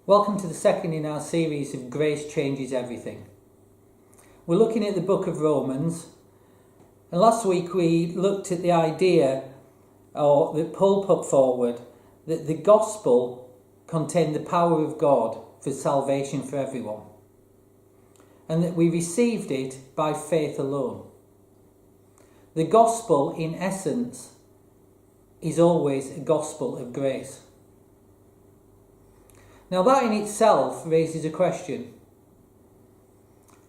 Welcome to the second in our series of Grace Changes Everything. We're looking at the book of Romans, and last week we looked at the idea that Paul put forward that the gospel contained the power of God for salvation for everyone, and that we received it by faith alone. The gospel, in essence, is always a gospel of grace. Now that in itself raises a question.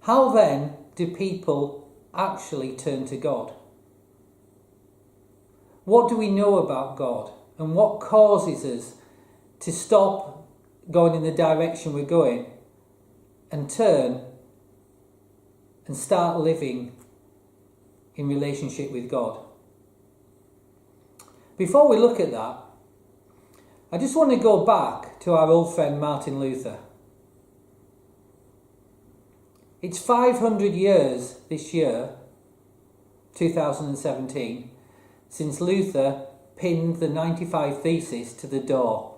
How then do people actually turn to God? What do we know about God, and what causes us to stop going in the direction we're going and turn and start living in relationship with God? Before we look at that, I just want to go back to our old friend Martin Luther. It's 500 years this year, 2017, since Luther pinned the 95 Theses to the door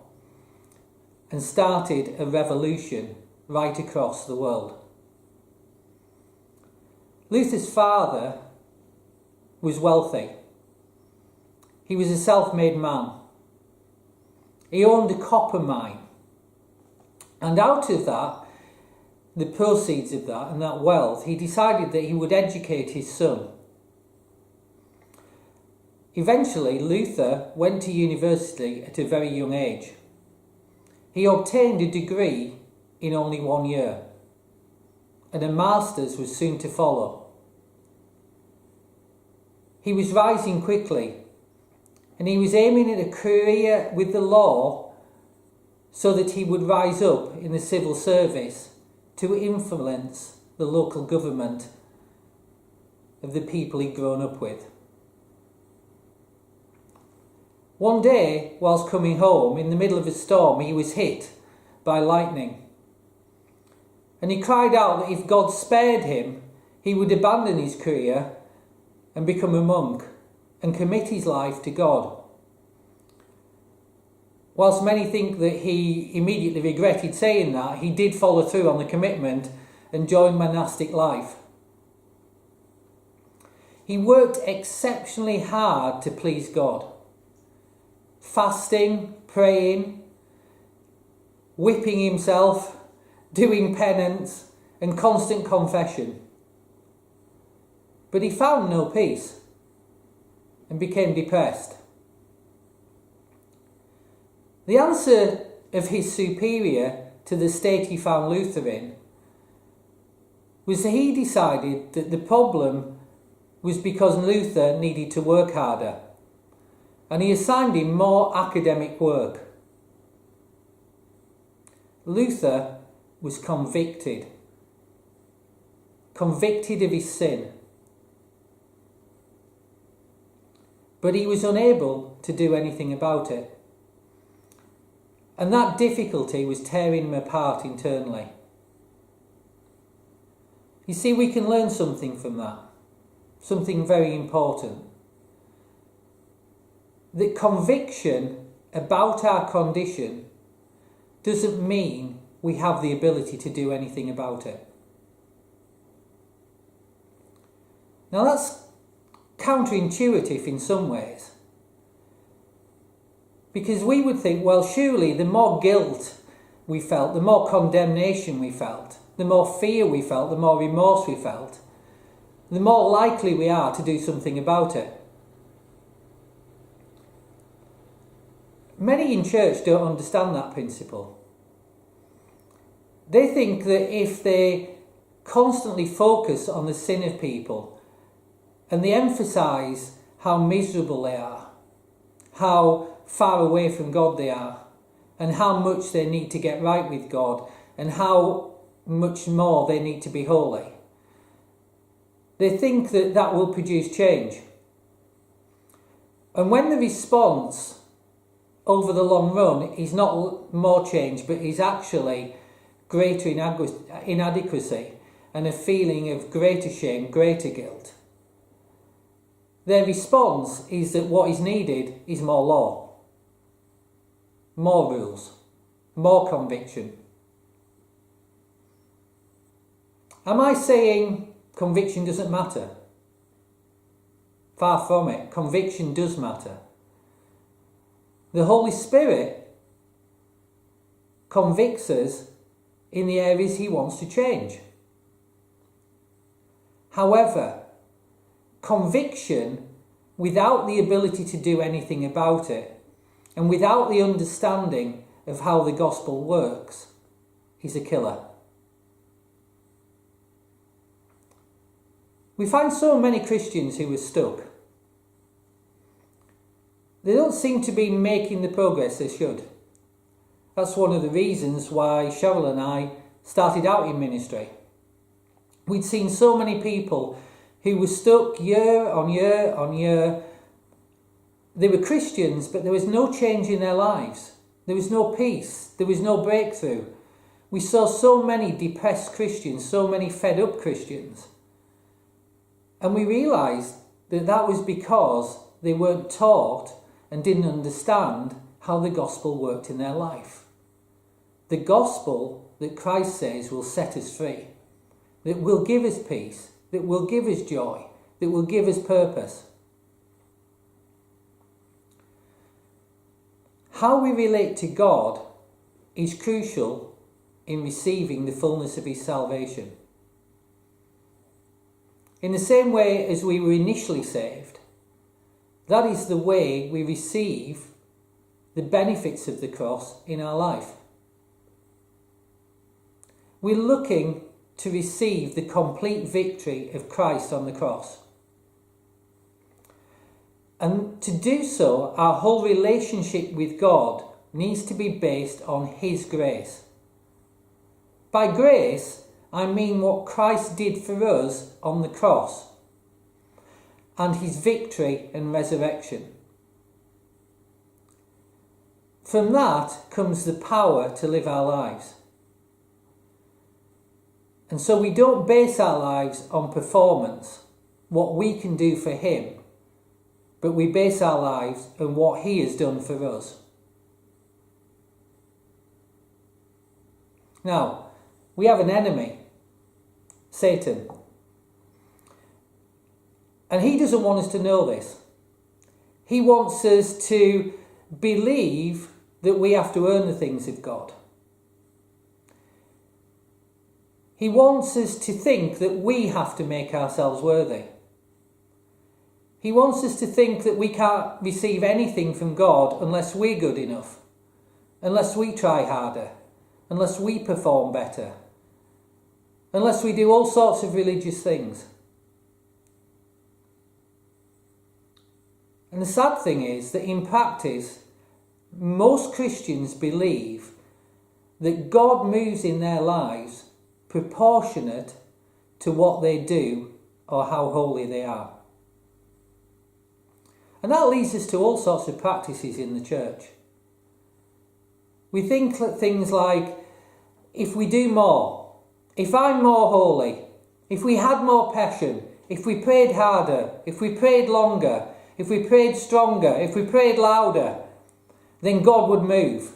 and started a revolution right across the world. Luther's father was wealthy. He was a self-made man. He owned a copper mine. And out of that, the proceeds of that and that wealth, he decided that he would educate his son. Eventually, Luther went to university at a very young age. He obtained a degree in only 1 year, and a master's was soon to follow. He was rising quickly, and he was aiming at a career with the law so that he would rise up in the civil service to influence the local government of the people he'd grown up with. One day, whilst coming home, in the middle of a storm, he was hit by lightning. And he cried out that if God spared him, he would abandon his career and become a monk and commit his life to God. Whilst many think that he immediately regretted saying that, he did follow through on the commitment and join monastic life. He worked exceptionally hard to please God. Fasting, praying, whipping himself, doing penance, and constant confession. But he found no peace and became depressed. The answer of his superior to the state he found Luther in was that he decided that the problem was because Luther needed to work harder, and he assigned him more academic work. Luther was convicted of his sin, but he was unable to do anything about it. And that difficulty was tearing him apart internally. You see, we can learn something from that, something very important. That conviction about our condition doesn't mean we have the ability to do anything about it. Now that's counterintuitive in some ways. Because we would think, well, surely the more guilt we felt, the more condemnation we felt, the more fear we felt, the more remorse we felt, the more likely we are to do something about it. Many in church don't understand that principle. They think that if they constantly focus on the sin of people and they emphasise how miserable they are, how far away from God they are, and how much they need to get right with God, and how much more they need to be holy, they think that that will produce change. And when the response over the long run is not more change, but is actually greater inadequacy and a feeling of greater shame, greater guilt, their response is that what is needed is more law, more rules, more conviction, Am I saying conviction doesn't matter? Far from it. Conviction does matter. The Holy Spirit convicts us in the areas he wants to change. However, conviction without the ability to do anything about it and without the understanding of how the gospel works is a killer. We find so many Christians who are stuck. They don't seem to be making the progress they should. That's one of the reasons why Cheryl and I started out in ministry. We'd seen so many people who were stuck year on year on year. They were Christians, but there was no change in their lives. There was no peace. There was no breakthrough. We saw so many depressed Christians, so many fed up Christians. And we realised that that was because they weren't taught and didn't understand how the gospel worked in their life. The gospel that Christ says will set us free, that will give us peace, that will give us joy, that will give us purpose. How we relate to God is crucial in receiving the fullness of his salvation. In the same way as we were initially saved, that is the way we receive the benefits of the cross in our life. We're looking to receive the complete victory of Christ on the cross. And to do so, our whole relationship with God needs to be based on his grace. By grace, I mean what Christ did for us on the cross and his victory and resurrection. From that comes the power to live our lives. And so we don't base our lives on performance, what we can do for him, but we base our lives on what he has done for us. Now, we have an enemy, Satan. And he doesn't want us to know this. He wants us to believe that we have to earn the things of God. He wants us to think that we have to make ourselves worthy. He wants us to think that we can't receive anything from God unless we're good enough, unless we try harder, unless we perform better, unless we do all sorts of religious things. And the sad thing is that in practice, most Christians believe that God moves in their lives proportionate to what they do or how holy they are. And that leads us to all sorts of practices in the church. We think that things like, if we do more, if I'm more holy, if we had more passion, if we prayed harder, if we prayed longer, if we prayed stronger, if we prayed louder, then God would move.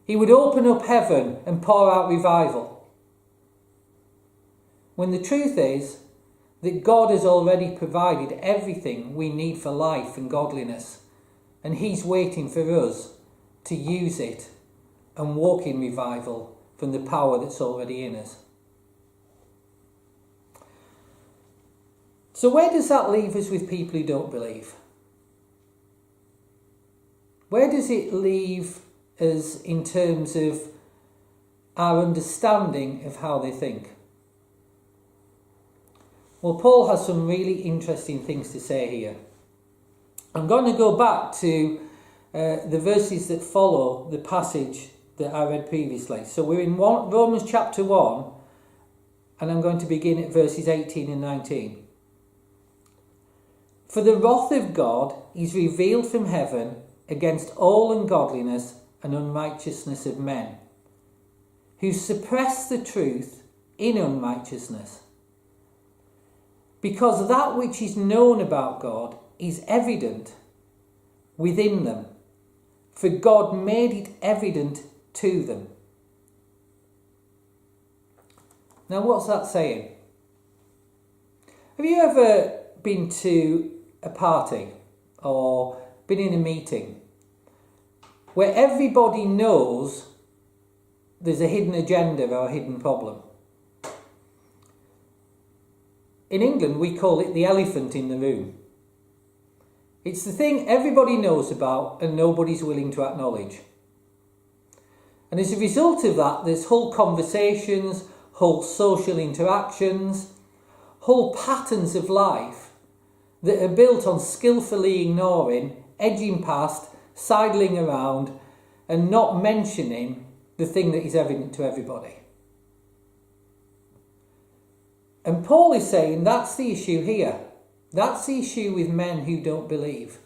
He would open up heaven and pour out revival. When the truth is that God has already provided everything we need for life and godliness, and he's waiting for us to use it and walk in revival from the power that's already in us. So where does that leave us with people who don't believe? Where does it leave us in terms of our understanding of how they think? Well, Paul has some really interesting things to say here. I'm going to go back to the verses that follow the passage that I read previously. So we're in Romans chapter 1, and I'm going to begin at verses 18 and 19. For the wrath of God is revealed from heaven against all ungodliness and unrighteousness of men, who suppress the truth in unrighteousness. Because that which is known about God is evident within them, for God made it evident to them. Now, what's that saying? Have you ever been to a party or been in a meeting where everybody knows there's a hidden agenda or a hidden problem? In England, we call it the elephant in the room. It's the thing everybody knows about and nobody's willing to acknowledge. And as a result of that, there's whole conversations, whole social interactions, whole patterns of life that are built on skillfully ignoring, edging past, sidling around, and not mentioning the thing that is evident to everybody. And Paul is saying that's the issue here. That's the issue with men who don't believe.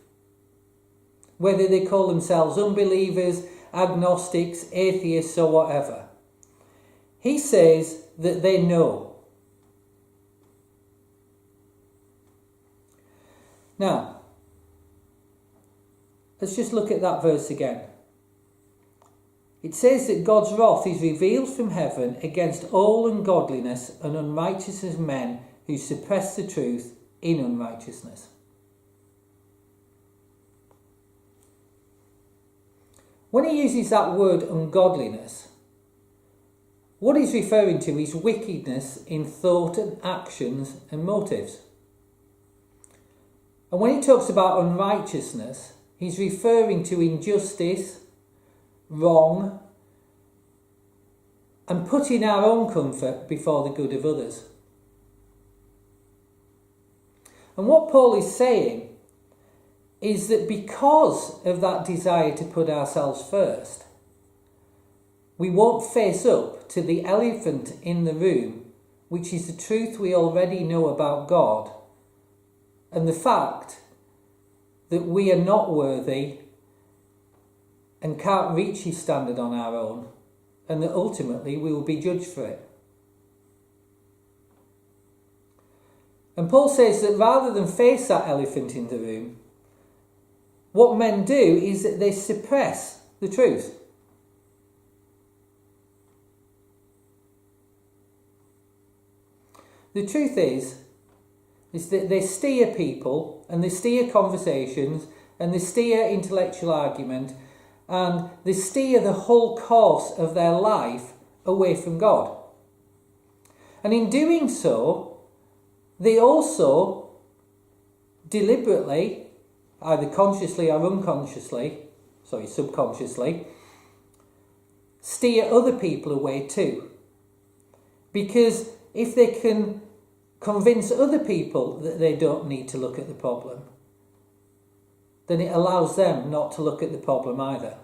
Whether they call themselves unbelievers, agnostics, atheists, or whatever. He says that they know. Now, let's just look at that verse again. It says that God's wrath is revealed from heaven against all ungodliness and unrighteousness of men who suppress the truth in unrighteousness. When he uses that word ungodliness, what he's referring to is wickedness in thought and actions and motives. And when he talks about unrighteousness, he's referring to injustice, wrong, and putting our own comfort before the good of others. And what Paul is saying is that because of that desire to put ourselves first, we won't face up to the elephant in the room, which is the truth we already know about God, and the fact that we are not worthy and can't reach his standard on our own, and that ultimately we will be judged for it. And Paul says that rather than face that elephant in the room, what men do is that they suppress the truth. The truth is that they steer people and they steer conversations and they steer intellectual argument and they steer the whole course of their life away from God. And in doing so, they also deliberately, either consciously or subconsciously, steer other people away too. Because if they can convince other people that they don't need to look at the problem, then it allows them not to look at the problem either.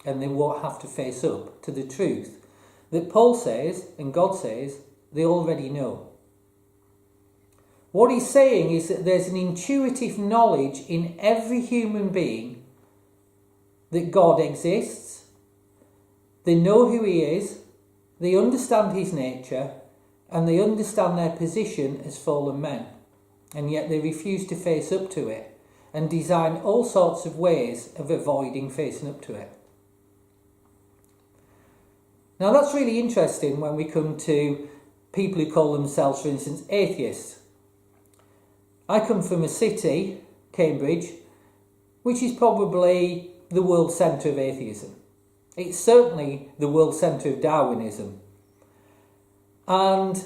And they won't have to face up to the truth that Paul says, and God says, they already know. What he's saying is that there's an intuitive knowledge in every human being that God exists. They know who he is, they understand his nature, and they understand their position as fallen men. And yet they refuse to face up to it and design all sorts of ways of avoiding facing up to it. Now that's really interesting when we come to people who call themselves, for instance, atheists. I come from a city, Cambridge, which is probably the world centre of atheism. It's certainly the world centre of Darwinism. And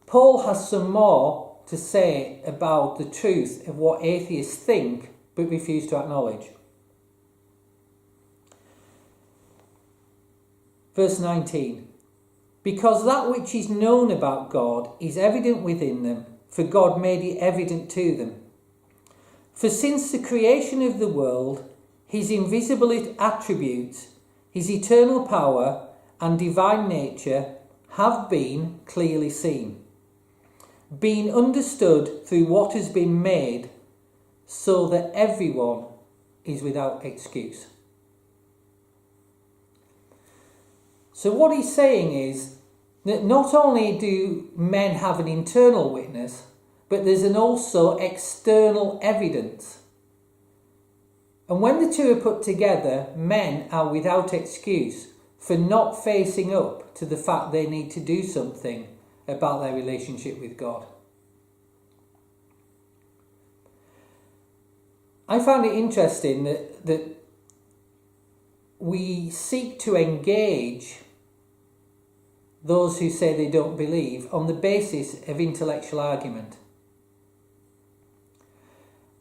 Paul has some more to say about the truth of what atheists think but refuse to acknowledge. Verse 19. Because that which is known about God is evident within them, for God made it evident to them. For since the creation of the world, his invisible attributes, his eternal power and divine nature have been clearly seen, being understood through what has been made, so that everyone is without excuse. So what he's saying is that not only do men have an internal witness, but there's an also external evidence. And when the two are put together, men are without excuse, for not facing up to the fact they need to do something about their relationship with God. I found it interesting that we seek to engage those who say they don't believe on the basis of intellectual argument.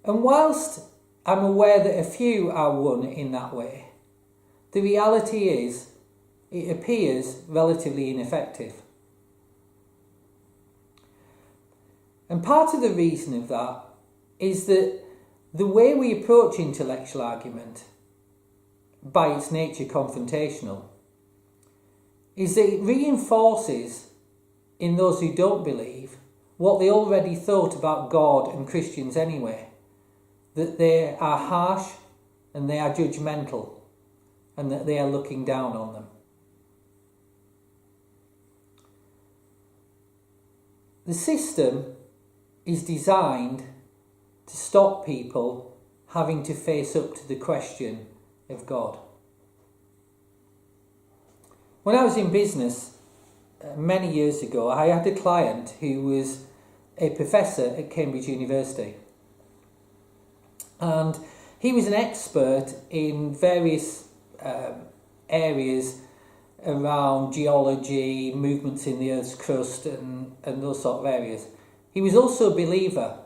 And whilst I'm aware that a few are won in that way, the reality is it appears relatively ineffective. And part of the reason of that is that the way we approach intellectual argument, by its nature confrontational, is that it reinforces in those who don't believe what they already thought about God and Christians anyway, that they are harsh and they are judgmental and that they are looking down on them. The system is designed to stop people having to face up to the question of God. When I was in business many years ago, I had a client who was a professor at Cambridge University. And he was an expert in various areas around geology, movements in the Earth's crust and those sort of areas. He was also a believer.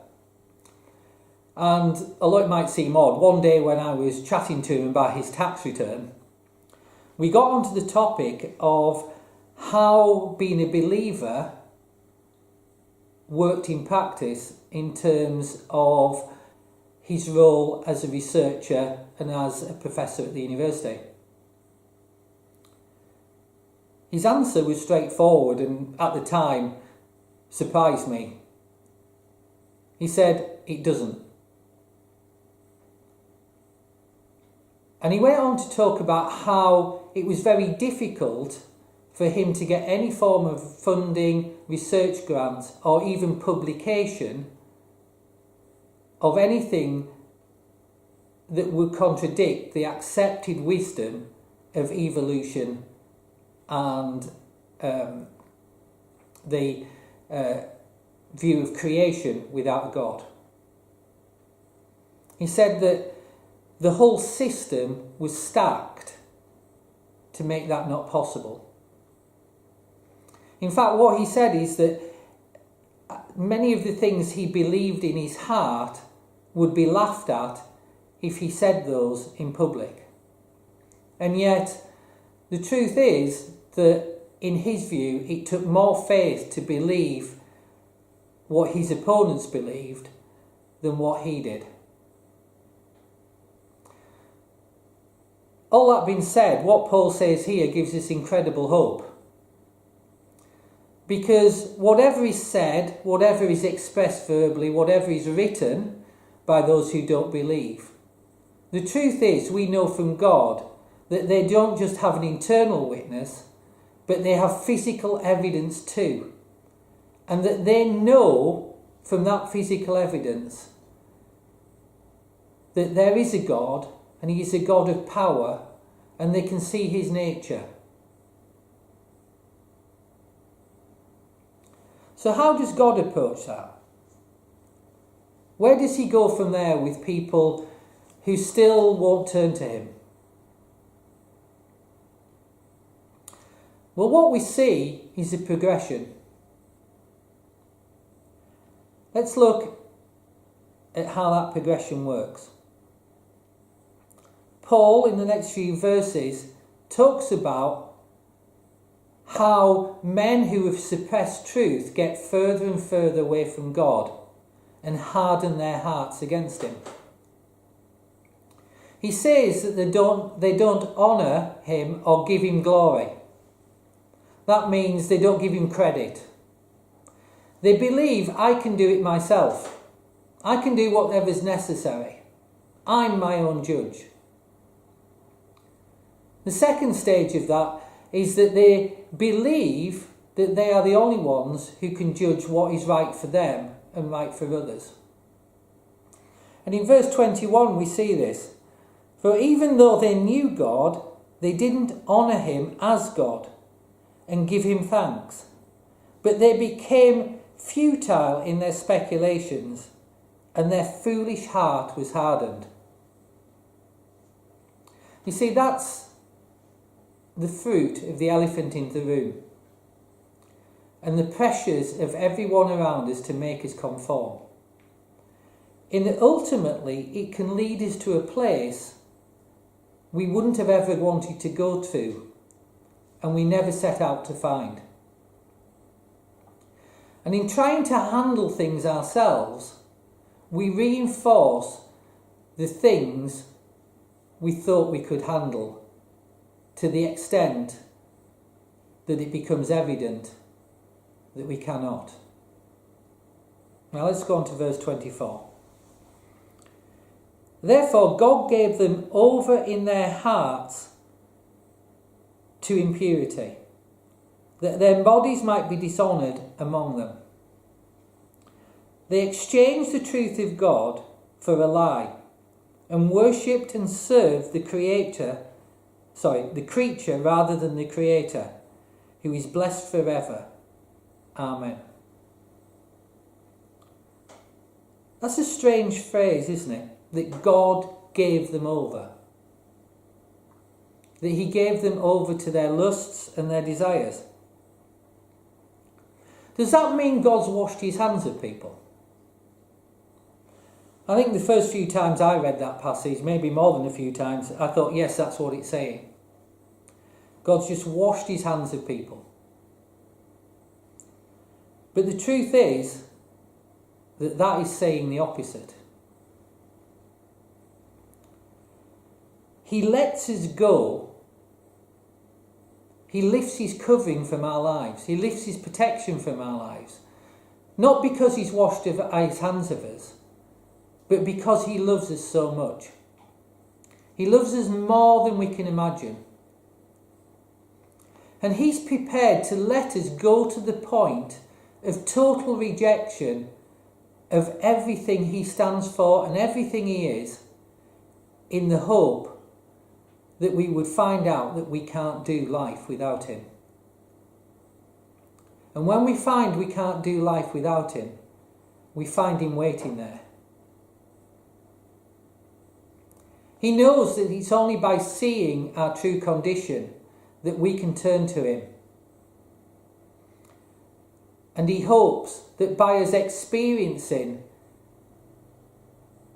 And although it might seem odd, one day when I was chatting to him about his tax return, we got onto the topic of how being a believer worked in practice in terms of his role as a researcher and as a professor at the university. His answer was straightforward and at the time surprised me. He said, "It doesn't." And he went on to talk about how it was very difficult for him to get any form of funding, research grants, or even publication of anything that would contradict the accepted wisdom of evolution and the view of creation without a God. He said that the whole system was stacked to make that not possible. In fact, what he said is that many of the things he believed in his heart would be laughed at if he said those in public. And yet, the truth is that in his view, it took more faith to believe what his opponents believed than what he did. All that being said, what Paul says here gives us incredible hope. Because whatever is said, whatever is expressed verbally, whatever is written by those who don't believe, the truth is we know from God that they don't just have an internal witness, but they have physical evidence too. And that they know from that physical evidence that there is a God, and he is a God of power, and they can see his nature. So how does God approach that? Where does he go from there with people who still won't turn to him? Well, what we see is a progression. Let's look at how that progression works. Paul, in the next few verses, talks about how men who have suppressed truth get further and further away from God and harden their hearts against him. He says that they don't honour him or give him glory. That means they don't give him credit. They believe, I can do it myself. I can do whatever's necessary. I'm my own judge. The second stage of that is that they believe that they are the only ones who can judge what is right for them and right for others. And in verse 21 we see this. For even though they knew God, They didn't honour him as God and give him thanks, but they became futile in their speculations, and their foolish heart was hardened. You see, that's the fruit of the elephant in the room, and the pressures of everyone around us to make us conform. In that ultimately it can lead us to a place we wouldn't have ever wanted to go to, and we never set out to find. And in trying to handle things ourselves, we reinforce the things we thought we could handle to the extent that it becomes evident that we cannot. Now let's go on to verse 24. Therefore God gave them over in their hearts to impurity, that their bodies might be dishonoured among them. They exchanged the truth of God for a lie, and worshipped and served the creature rather than the Creator, who is blessed forever. Amen. That's a strange phrase, isn't it? That God gave them over. That he gave them over to their lusts and their desires. Does that mean God's washed his hands of people? I think the first few times I read that passage, maybe more than a few times, I thought, yes, that's what it's saying. God's just washed his hands of people. But the truth is that that is saying the opposite. He lets us go. He lifts his covering from our lives. He lifts his protection from our lives. Not because he's washed his hands of us, but because he loves us so much. He loves us more than we can imagine. And he's prepared to let us go to the point of total rejection of everything he stands for and everything he is, in the hope that we would find out that we can't do life without him. And when we find we can't do life without him, we find him waiting there. He knows that it's only by seeing our true condition that we can turn to him. And he hopes that by us experiencing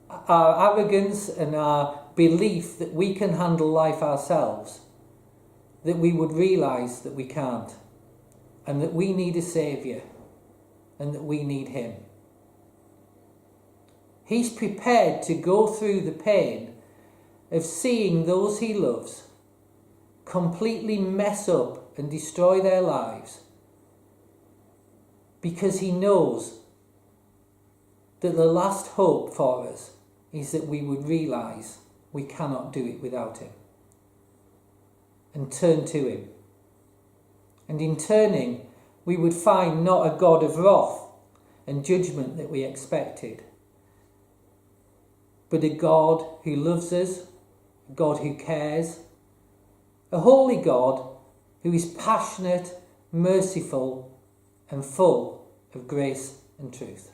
our arrogance and our belief that we can handle life ourselves, that we would realise that we can't, and that we need a saviour, and that we need him. He's prepared to go through the pain of seeing those he loves completely mess up and destroy their lives, because he knows that the last hope for us is that we would realise we cannot do it without him, and turn to him. And in turning, we would find not a God of wrath and judgment that we expected, but a God who loves us, a God who cares, a holy God who is passionate, merciful, and full of grace and truth.